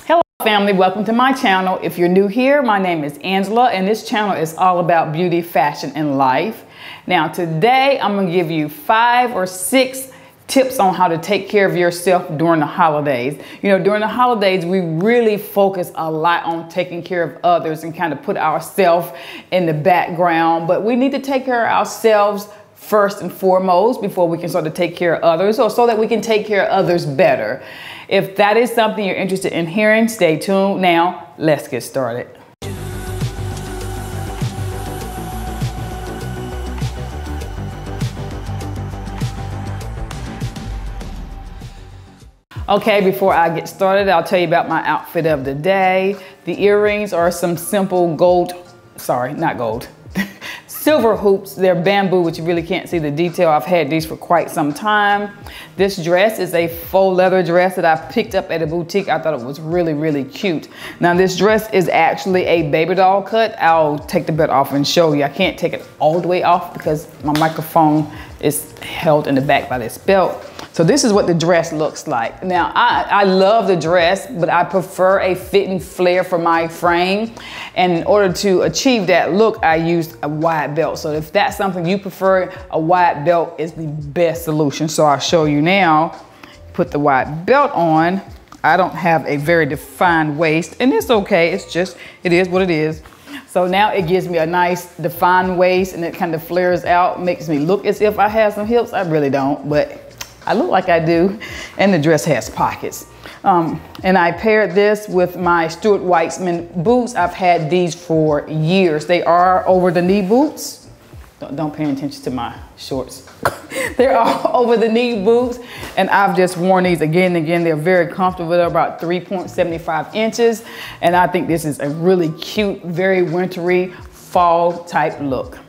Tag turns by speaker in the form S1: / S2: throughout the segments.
S1: Hello family, welcome to my channel. If you're new here, my name is Angela and this channel is all about beauty, fashion, and life. Now today I'm gonna give you 5 or 6 tips on how to take care of yourself during the holidays. You know, during the holidays, we really focus a lot on taking care of others and kind of put ourselves in the background, but we need to take care of ourselves first and foremost before we can start to take care of others, or so that we can take care of others better. If that is something you're interested in hearing, stay tuned. Now, let's get started. Okay, before I get started, I'll tell you about my outfit of the day. The earrings are some simple silver hoops. They're bamboo, which you really can't see the detail. I've had these for quite some time. This dress is a faux leather dress that I picked up at a boutique. I thought it was really, really cute. Now this dress is actually a baby doll cut. I'll take the belt off and show you. I can't take it all the way off because my microphone is held in the back by this belt. So this is what the dress looks like. Now, I love the dress, but I prefer a fit and flare for my frame. And in order to achieve that look, I used a wide belt. So if that's something you prefer, a wide belt is the best solution. So I'll show you now. Put the wide belt on. I don't have a very defined waist, and it's okay. It's just, it is what it is. So now it gives me a nice defined waist, and it kind of flares out, makes me look as if I have some hips. I really don't, but I look like I do, and the dress has pockets. And I paired this with my Stuart Weitzman boots. I've had these for years. They are over the knee boots. Don't pay attention to my shorts. They're all over the knee boots, and I've just worn these again and again. They're very comfortable. They're about 3.75 inches, and I think this is a really cute, very wintry, fall type look.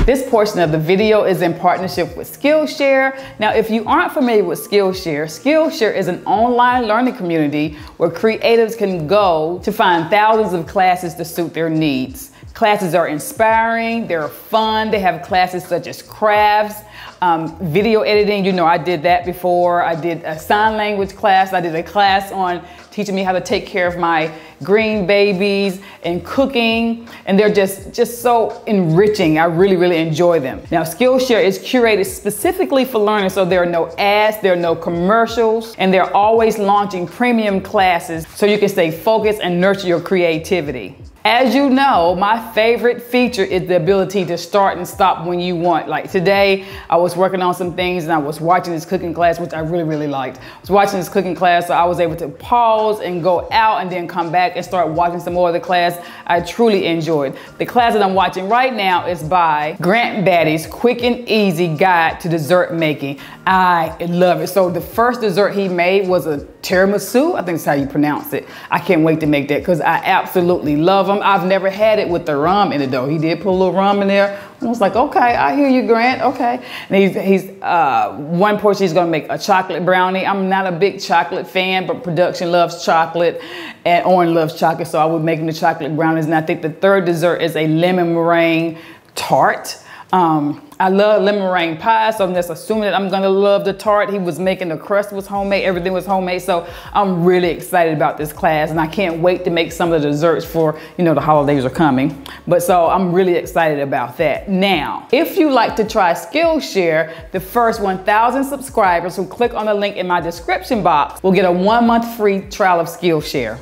S1: This portion of the video is in partnership with Skillshare. Now, if you aren't familiar with Skillshare, Skillshare is an online learning community where creatives can go to find thousands of classes to suit their needs. Classes are inspiring, they're fun, they have classes such as crafts, video editing. You know, I did that before. I did a sign language class. I did a class on teaching me how to take care of my green babies and cooking. And they're just so enriching. I really, really enjoy them. Now, Skillshare is curated specifically for learners, so there are no ads, there are no commercials, and they're always launching premium classes so you can stay focused and nurture your creativity. As you know, my favorite feature is the ability to start and stop when you want. Like today, I was working on some things and I was watching this cooking class, which I really, really liked. I was watching this cooking class, so I was able to pause and go out and then come back and start watching some more of the class. I truly enjoyed. The class that I'm watching right now is by Grant Batty's Quick and Easy Guide to Dessert Making. I love it. So the first dessert he made was a tiramisu. I think that's how you pronounce it. I can't wait to make that because I absolutely love them. I've never had it with the rum in it though. He did put a little rum in there. I was like, okay, I hear you, Grant. Okay. And he's one portion he's gonna make a chocolate brownie. I'm not a big chocolate fan, but production loves chocolate and Orin loves chocolate, so I would make him the chocolate brownies. And I think the third dessert is a lemon meringue tart. I love lemon meringue pie, so I'm just assuming that I'm gonna love the tart. He was making the crust was homemade, everything was homemade, so I'm really excited about this class, and I can't wait to make some of the desserts for, you know, the holidays are coming. But so I'm really excited about that. Now, if you like to try Skillshare, the first 1,000 subscribers who click on the link in my description box will get a 1-month free trial of Skillshare.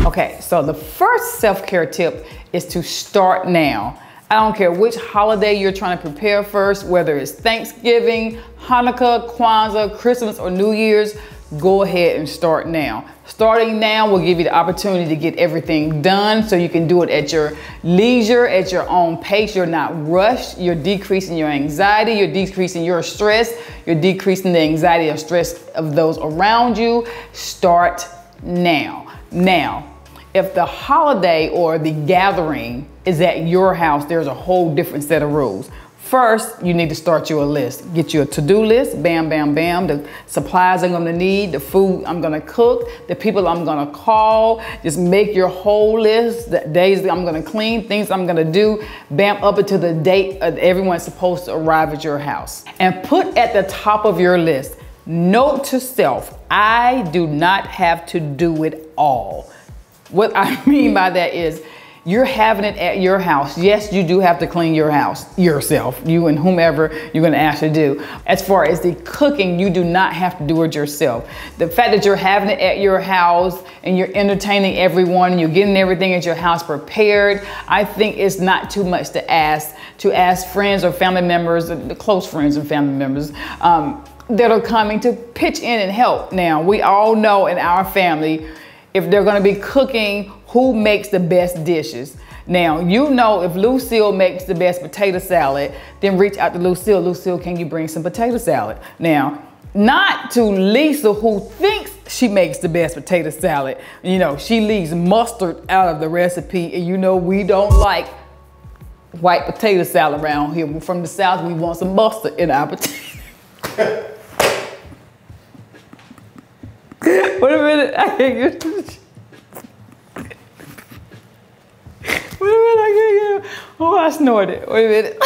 S1: Okay, so the first self-care tip is to start now. I don't care which holiday you're trying to prepare first, whether it's Thanksgiving, Hanukkah, Kwanzaa, Christmas, or New Year's, go ahead and start now. Starting now will give you the opportunity to get everything done so you can do it at your leisure, at your own pace. You're not rushed. You're decreasing your anxiety. You're decreasing your stress. You're decreasing the anxiety or stress of those around you. Start now. Now, if the holiday or the gathering is at your house, there's a whole different set of rules. First, you need to start you a list. Get you a to-do list, bam, bam, bam. The supplies I'm gonna need, the food I'm gonna cook, the people I'm gonna call. Just make your whole list, the days that I'm gonna clean, things I'm gonna do, bam, up until the date everyone's supposed to arrive at your house. And put at the top of your list, Note to self, I do not have to do it all. What I mean by that is, you're having it at your house. Yes, you do have to clean your house yourself, you and whomever you're gonna ask to do. As far as the cooking, you do not have to do it yourself. The fact that you're having it at your house and you're entertaining everyone and you're getting everything at your house prepared, I think it's not too much to ask friends or family members, close friends and family members, that are coming to pitch in and help. Now, we all know in our family, if they're gonna be cooking, who makes the best dishes. Now, you know if Lucille makes the best potato salad, then reach out to Lucille. Lucille, can you bring some potato salad? Now, not to Lisa, who thinks she makes the best potato salad. You know, she leaves mustard out of the recipe, and you know we don't like white potato salad around here. We're from the South, we want some mustard in our potato. Wait a minute, I can't get Wait a minute, I can't get Oh, I snorted. Wait a minute.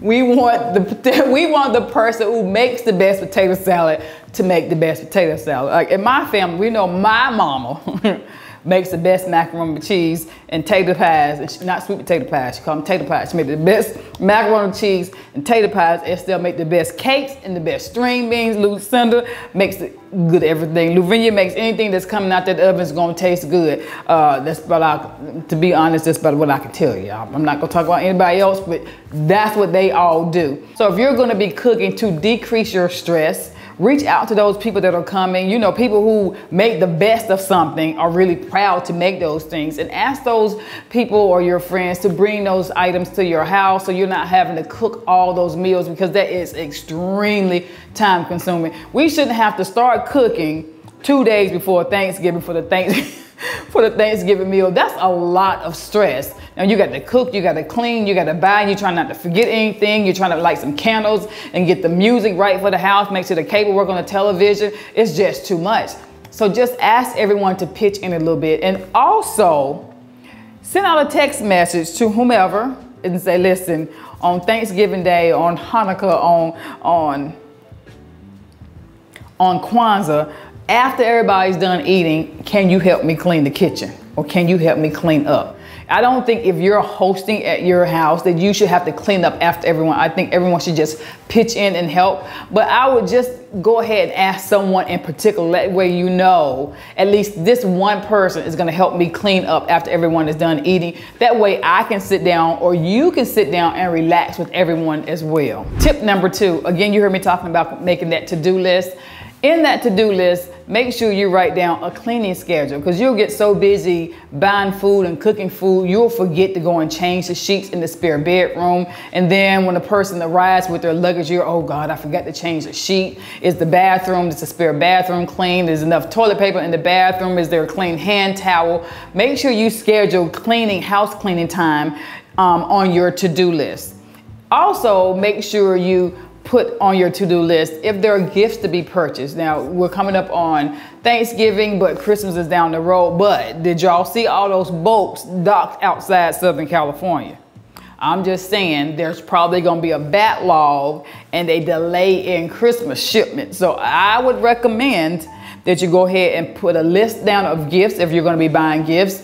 S1: We want the person who makes the best potato salad to make the best potato salad. Like in my family, we know my mama makes the best macaroni and cheese and tater pies. And not sweet potato pies, she call them tater pies. She makes the best macaroni and cheese and tater pies. Estelle makes the best cakes and the best string beans. Lucinda makes the good everything. Lavinia makes anything that's coming out that oven is gonna taste good. That's about, to be honest, that's about what I can tell you. I'm not gonna talk about anybody else, but that's what they all do. So if you're gonna be cooking to decrease your stress, reach out to those people that are coming. You know, people who make the best of something are really proud to make those things, and ask those people or your friends to bring those items to your house so you're not having to cook all those meals, because that is extremely time consuming. We shouldn't have to start cooking 2 days before Thanksgiving for the Thanksgiving meal. That's a lot of stress. Now you got to cook, you got to clean, you got to buy, you're trying not to forget anything, you're trying to light some candles and get the music right for the house, make sure the cable work on the television. It's just too much. So just ask everyone to pitch in a little bit, and also send out a text message to whomever and say, listen, on Thanksgiving Day, on Hanukkah, on Kwanzaa, after everybody's done eating, can you help me clean the kitchen? Or can you help me clean up? I don't think if you're hosting at your house that you should have to clean up after everyone. I think everyone should just pitch in and help. But I would just go ahead and ask someone in particular. That way you know at least this one person is gonna help me clean up after everyone is done eating. That way I can sit down, or you can sit down and relax with everyone as well. Tip number 2, again, you heard me talking about making that to-do list. In that to-do list, make sure you write down a cleaning schedule, because you'll get so busy buying food and cooking food, you'll forget to go and change the sheets in the spare bedroom. And then when a person arrives with their luggage, you're, oh God, I forgot to change the sheet. Is the bathroom, is the spare bathroom clean? There's enough toilet paper in the bathroom? Is there a clean hand towel? Make sure you schedule cleaning, house cleaning time on your to-do list. Also, make sure you put on your to-do list if there are gifts to be purchased. Now, we're coming up on Thanksgiving, but Christmas is down the road. But did y'all see all those boats docked outside Southern California? I'm just saying there's probably gonna be a backlog and a delay in Christmas shipment. So I would recommend that you go ahead and put a list down of gifts. If you're gonna be buying gifts,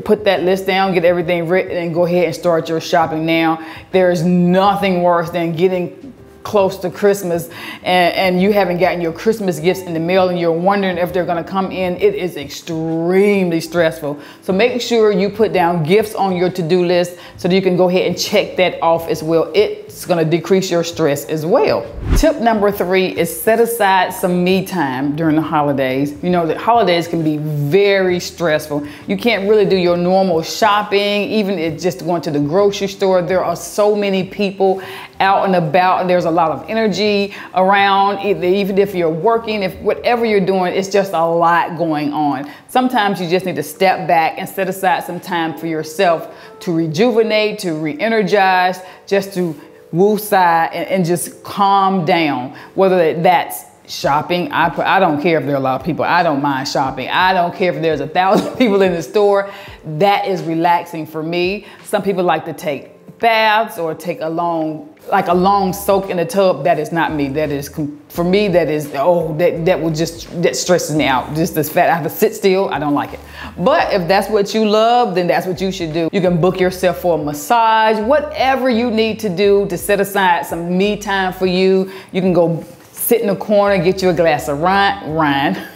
S1: put that list down, get everything written, and go ahead and start your shopping now. There's nothing worse than getting close to Christmas and you haven't gotten your Christmas gifts in the mail and you're wondering if they're gonna come in. It is extremely stressful. So make sure you put down gifts on your to-do list so that you can go ahead and check that off as well. It's gonna decrease your stress as well. Tip number 3 is set aside some me time during the holidays. You know, the holidays can be very stressful. You can't really do your normal shopping, even if just going to the grocery store. There are so many people out and about, and there's a lot of energy around, even if you're working, if whatever you're doing, it's just a lot going on. Sometimes you just need to step back and set aside some time for yourself to rejuvenate, to re-energize, just to woosah and just calm down. Whether that's shopping, I don't care if there are a lot of people. I don't mind shopping. I don't care if there's 1,000 people in the store. That is relaxing for me. Some people like to take baths or take a long soak in the tub. That is not me. That is, for me, that is, that stresses me out. Just this fat, I have to sit still, I don't like it. But if that's what you love, then that's what you should do. You can book yourself for a massage, whatever you need to do to set aside some me time for you. You can go sit in the corner, get you a glass of wine.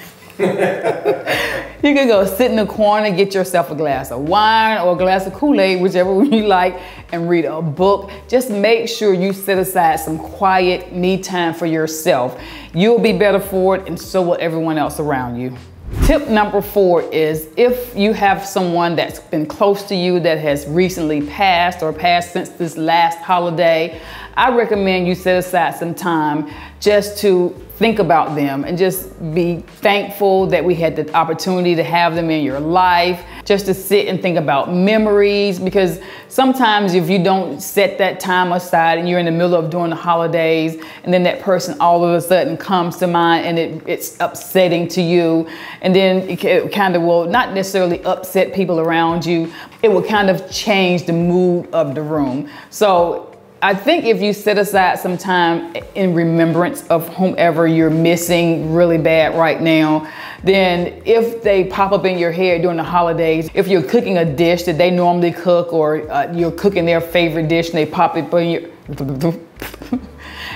S1: You can go sit in the corner, get yourself a glass of wine or a glass of Kool-Aid, whichever one you like, and read a book. Just make sure you set aside some quiet me time for yourself. You'll be better for it, and so will everyone else around you. Tip number 4 is if you have someone that's been close to you that has recently passed or passed since this last holiday, I recommend you set aside some time just to think about them and just be thankful that we had the opportunity to have them in your life, just to sit and think about memories, because sometimes if you don't set that time aside and you're in the middle of doing the holidays and then that person all of a sudden comes to mind and it's upsetting to you, and then it kind of will not necessarily upset people around you, it will kind of change the mood of the room. So I think if you set aside some time in remembrance of whomever you're missing really bad right now, then if they pop up in your head during the holidays, if you're cooking a dish that they normally cook, or you're cooking their favorite dish and they pop it in your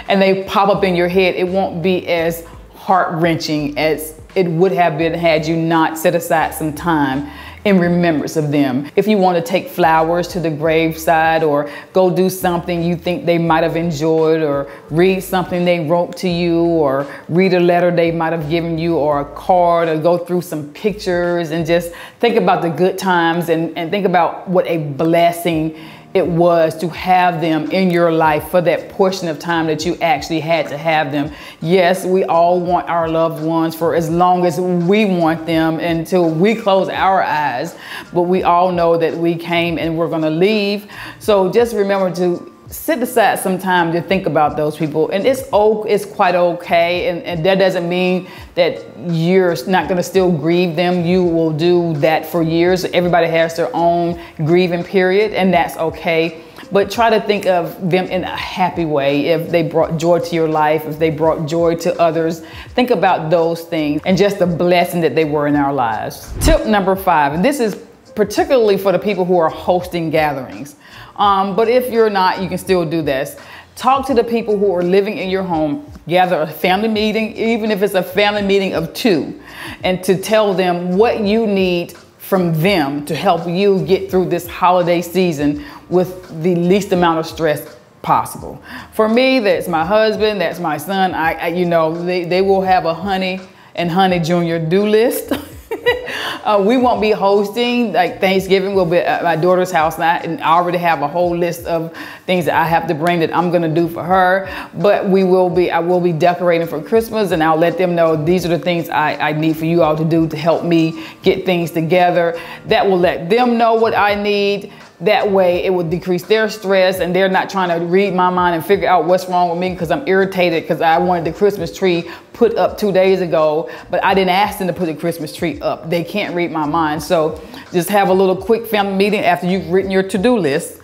S1: and they pop up in your head, it won't be as heart-wrenching as it would have been had you not set aside some time in remembrance of them. If you want to take flowers to the graveside, or go do something you think they might have enjoyed, or read something they wrote to you, or read a letter they might have given you, or a card, or go through some pictures and just think about the good times and think about what a blessing it was to have them in your life for that portion of time that you actually had to have them. Yes, we all want our loved ones for as long as we want them, until we close our eyes, but we all know that we came and we're gonna leave. So just remember to set aside some time to think about those people, and it's quite okay, and that doesn't mean that you're not going to still grieve them. You will do that for years. Everybody has their own grieving period, and that's okay. But try to think of them in a happy way. If they brought joy to your life, if they brought joy to others, think about those things and just the blessing that they were in our lives. Tip number 5, and this is particularly for the people who are hosting gatherings. But if you're not, you can still do this. Talk to the people who are living in your home, gather a family meeting, even if it's a family meeting of 2, and to tell them what you need from them to help you get through this holiday season with the least amount of stress possible. For me, that's my husband, that's my son. They will have a Honey and Honey Jr. do list. We won't be hosting, like Thanksgiving will be at my daughter's house now, and I already have a whole list of things that I have to bring that I'm gonna do for her. But I will be decorating for Christmas, and I'll let them know these are the things I need for you all to do to help me get things together. That will let them know what I need. That way it will decrease their stress, and they're not trying to read my mind and figure out what's wrong with me because I'm irritated because I wanted the Christmas tree put up 2 days ago, but I didn't ask them to put the Christmas tree up. They can't read my mind. So just have a little quick family meeting after you've written your to-do list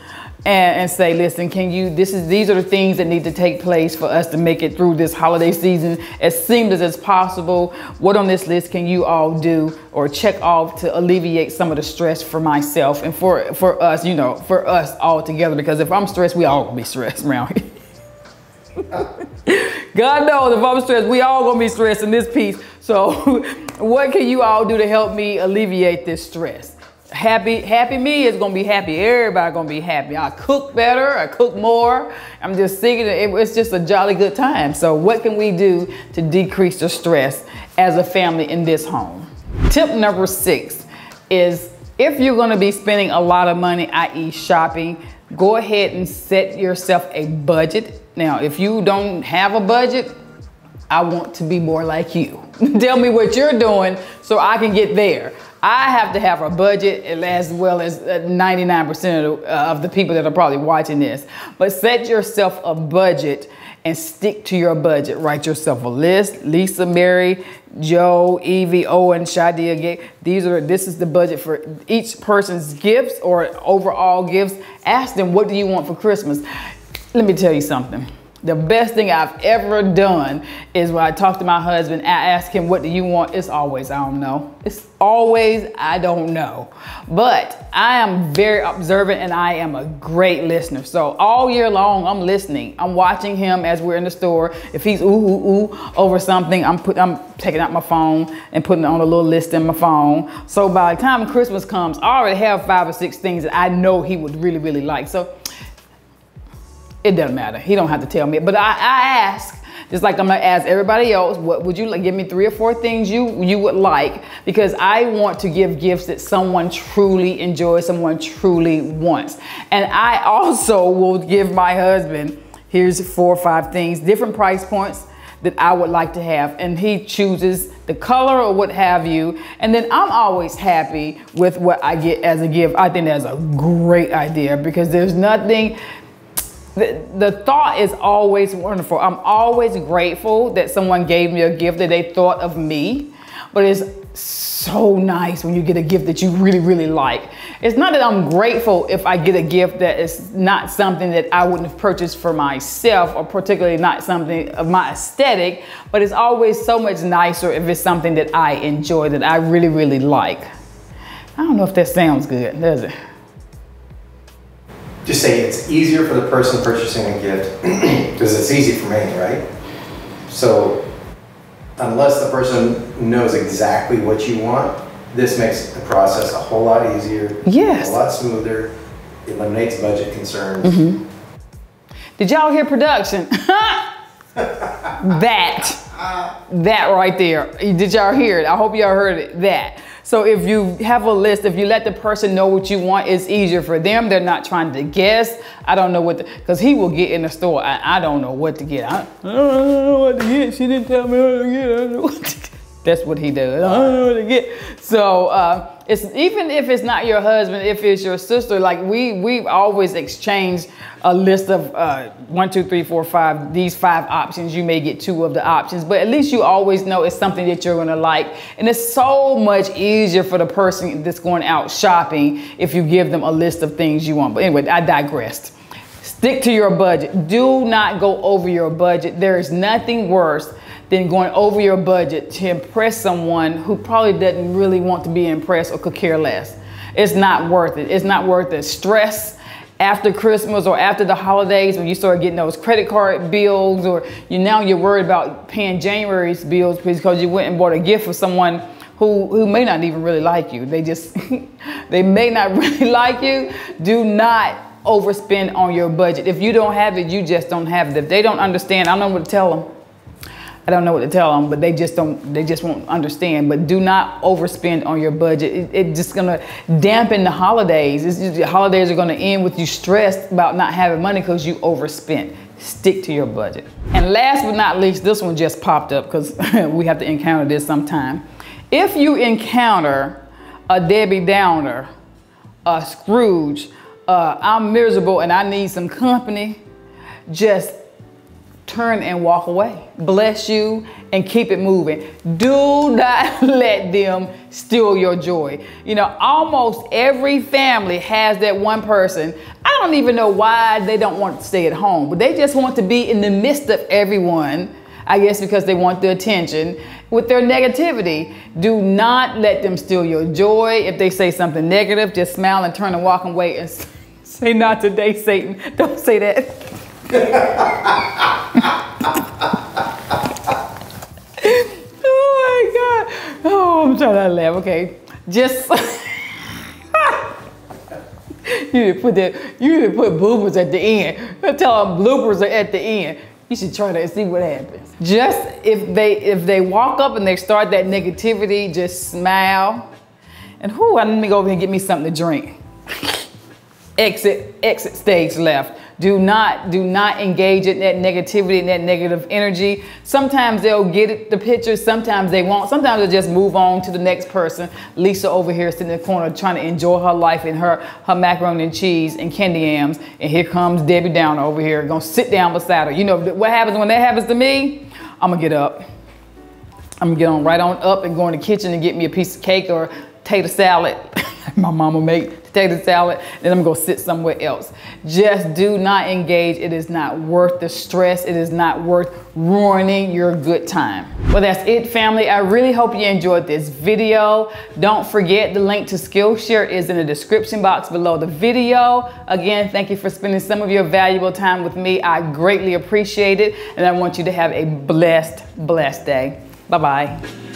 S1: and say, listen, these are the things that need to take place for us to make it through this holiday season as seamless as possible. What on this list can you all do or check off to alleviate some of the stress for myself and for us, for us all together? Because if I'm stressed, we all gonna be stressed around here. God knows if I'm stressed, we all gonna be stressed in this piece. So what can you all do to help me alleviate this stress? Happy me is gonna be happy. Everybody gonna be happy. I cook better, I cook more. I'm just thinking it's just a jolly good time. So what can we do to decrease the stress as a family in this home? Tip number 6 is if you're gonna be spending a lot of money, i.e. shopping, go ahead and set yourself a budget. Now, if you don't have a budget, I want to be more like you. Tell me what you're doing so I can get there. I have to have a budget as well as 99% of the people that are probably watching this. But set yourself a budget and stick to your budget. Write yourself a list. Lisa, Mary, Joe, Evie, Owen, Shadia. This is the budget for each person's gifts or overall gifts. Ask them, what do you want for Christmas? Let me tell you something. The best thing I've ever done is when I talk to my husband, I ask him, what do you want? It's always, I don't know. It's always, I don't know. But I am very observant and I am a great listener. So all year long, I'm listening. I'm watching him as we're in the store. If he's ooh over something, I'm taking out my phone and putting it on a little list in my phone. So by the time Christmas comes, I already have 5 or 6 things that I know he would really, really like. So it doesn't matter. He don't have to tell me. But I ask, just like I'm gonna ask everybody else, what would you like? Give me 3 or 4 things you would like, because I want to give gifts that someone truly enjoys, someone truly wants. And I also will give my husband, here's 4 or 5 things, different price points that I would like to have. And he chooses the color or what have you. And then I'm always happy with what I get as a gift. I think that's a great idea, because there's nothing, the thought is always wonderful. I'm always grateful that someone gave me a gift, that they thought of me. But it's so nice when you get a gift that you really, really like. It's not that I'm grateful if I get a gift that is not something that I wouldn't have purchased for myself, or particularly not something of my aesthetic, but it's always so much nicer if it's something that I enjoy, that I really, really like. I don't know if that sounds good, does it?
S2: Just say it's easier for the person purchasing a gift, because it's easy for me, right? So unless the person knows exactly what you want, this makes the process a whole lot easier,
S1: yes,
S2: a lot smoother, eliminates budget concerns.
S1: Mm-hmm. Did y'all hear production? that right there. Did y'all hear it? I hope y'all heard it, that. So if you have a list, if you let the person know what you want, it's easier for them. They're not trying to guess. I don't know what because he will get in the store. I don't know what to get. I don't know what to get. She didn't tell me what to get. I don't know what to get. That's what he does. I don't know what to get. So it's even if it's not your husband, if it's your sister, like we've always exchanged a list of 1, 2, 3, 4, 5, these 5 options. You may get 2 of the options, but at least you always know it's something that you're gonna like. And it's so much easier for the person that's going out shopping if you give them a list of things you want. But anyway, I digressed. Stick to your budget. Do not go over your budget. There is nothing worse than going over your budget to impress someone who probably doesn't really want to be impressed or could care less. It's not worth it. It's not worth the stress after Christmas or after the holidays when you start getting those credit card bills, or now you're worried about paying January's bills because you went and bought a gift for someone who may not even really like you. They just, they may not really like you. Do not overspend on your budget. If you don't have it, you just don't have it. If they don't understand, I don't know what to tell them. I don't know what to tell them, but they just won't understand. But do not overspend on your budget. It's just gonna dampen the holidays. The holidays are gonna end with you stressed about not having money because you overspent. Stick to your budget. And last but not least, this one just popped up because we have to encounter this sometime. If you encounter a Debbie Downer, a Scrooge, I'm miserable and I need some company, just turn and walk away. Bless you and keep it moving. Do not let them steal your joy. Almost every family has that one person. I don't even know why they don't want to stay at home, but they just want to be in the midst of everyone. I guess because they want the attention with their negativity. Do not let them steal your joy. If they say something negative, just smile and turn and walk away and say, not today, Satan. Don't say that. Oh my God. Oh, I'm trying not to laugh. Okay. Just you need to put bloopers at the end. I tell them bloopers are at the end. You should try that and see what happens. Just if they walk up and they start that negativity, just smile. And let me go over here and get me something to drink. Exit stage left. Do not engage in that negativity and that negative energy. Sometimes they'll get the picture, sometimes they won't. Sometimes they'll just move on to the next person. Lisa over here sitting in the corner trying to enjoy her life and her macaroni and cheese and candy yams. And here comes Debbie Downer over here, gonna sit down beside her. You know what happens when that happens to me? I'm gonna get up. I'm gonna get on right on up and go in the kitchen and get me a piece of cake or potato salad. My mama make potato salad, then I'm gonna go sit somewhere else. Just do not engage. It is not worth the stress. It is not worth ruining your good time. Well, that's it, family. I really hope you enjoyed this video. Don't forget the link to Skillshare is in the description box below the video. Again, thank you for spending some of your valuable time with me. I greatly appreciate it, and I want you to have a blessed day. Bye-bye.